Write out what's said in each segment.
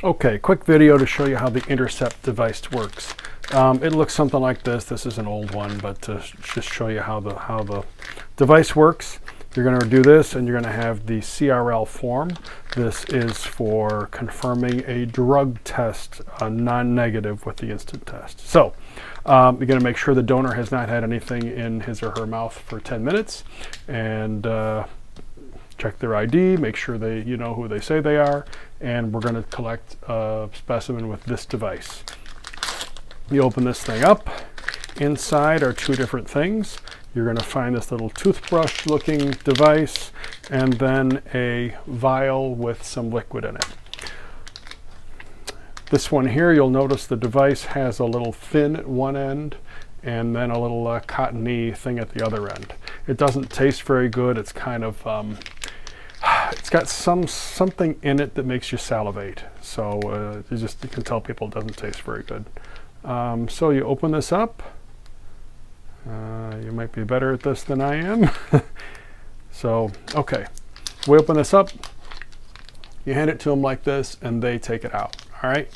Okay, quick video to show you how the Intercept device works. It looks something like this. This is an old one, but to just show you how the device works, you're going to do this and you're going to have the CRL form. This is for confirming a drug test, non-negative with the instant test. So you're going to make sure the donor has not had anything in his or her mouth for 10 minutes and check their ID, make sure you know who they say they are, and we're going to collect a specimen with this device. You open this thing up. Inside are two different things. You're going to find this little toothbrush looking device and then a vial with some liquid in it. This one here, you'll notice the device has a little fin at one end and then a little cottony thing at the other end. It doesn't taste very good. It's kind of it's got something in it that makes you salivate. So you can tell people it doesn't taste very good. So you open this up. You might be better at this than I am. So, okay. We open this up. You hand it to them like this, and they take it out. All right.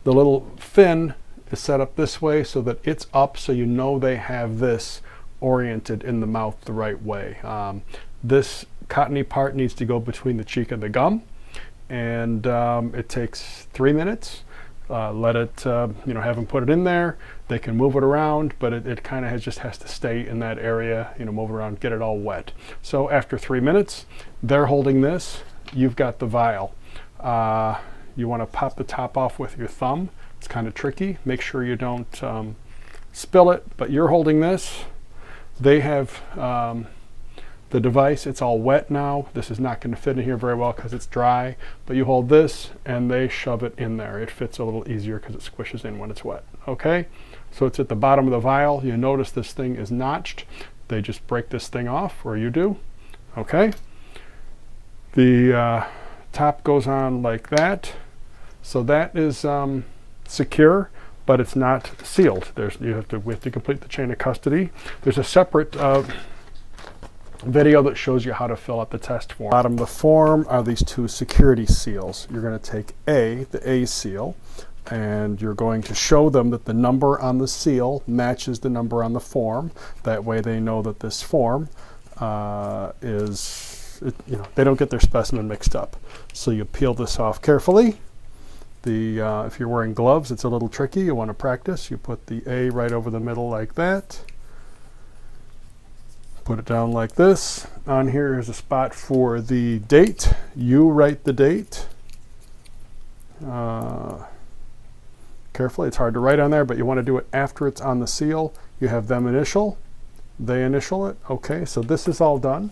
The little fin is set up this way so that it's up, so you know they have this oriented in the mouth the right way. This cottony part needs to go between the cheek and the gum, and it takes 3 minutes. Let it, have them put it in there. They can move it around, but it kind of just has to stay in that area, move around, get it all wet. So after 3 minutes, they're holding this. You've got the vial. You want to pop the top off with your thumb. It's kind of tricky. Make sure you don't spill it, but you're holding this. They have the device. It's all wet now. This is not going to fit in here very well because it's dry, but you hold this and they shove it in there. It fits a little easier because it squishes in when it's wet. Okay, so it's at the bottom of the vial. You notice this thing is notched. They just break this thing off, or you do. Okay, the top goes on like that. So that is secure, but it's not sealed. We have to complete the chain of custody. There's a separate video that shows you how to fill out the test form. Bottom of the form are these two security seals. You're going to take the A seal, and you're going to show them that the number on the seal matches the number on the form. That way they know that this form they don't get their specimen mixed up. So you peel this off carefully. If you're wearing gloves, it's a little tricky. You want to practice. You put the A right over the middle like that. Put it down like this. On here is a spot for the date. You write the date. Carefully, it's hard to write on there, but you want to do it after it's on the seal. You have them initial. They initial it. Okay, so this is all done.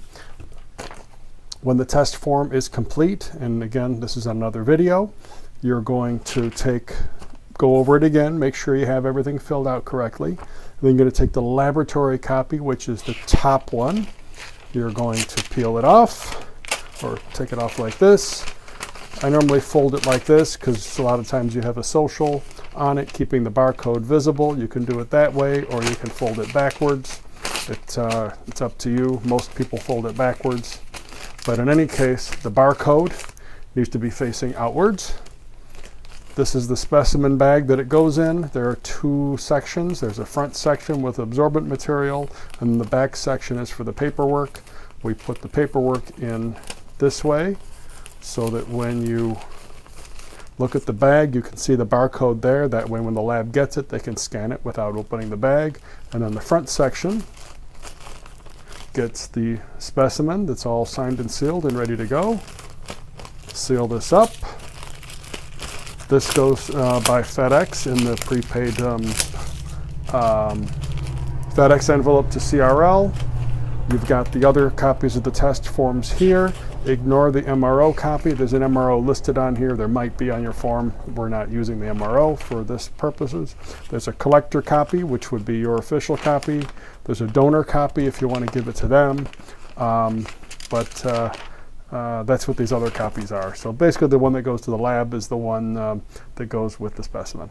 When the test form is complete, and again, this is another video, you're going to go over it again, make sure you have everything filled out correctly. Then you're going to take the laboratory copy, which is the top one. You're going to peel it off, or take it off like this. I normally fold it like this because a lot of times you have a social on it, keeping the barcode visible. You can do it that way, or you can fold it backwards. It's up to you. Most people fold it backwards. But in any case, the barcode needs to be facing outwards. This is the specimen bag that it goes in. There are two sections. There's a front section with absorbent material, and the back section is for the paperwork. We put the paperwork in this way so that when you look at the bag, you can see the barcode there. That way when the lab gets it, they can scan it without opening the bag. And then the front section gets the specimen that's all signed and sealed and ready to go. Seal this up. This goes by FedEx in the prepaid FedEx envelope to CRL. You've got the other copies of the test forms here. Ignore the MRO copy. There's an MRO listed on here. There might be on your form. We're not using the MRO for this purposes. There's a collector copy, which would be your official copy. There's a donor copy if you want to give it to them. That's what these other copies are. So basically the one that goes to the lab is the one that goes with the specimen.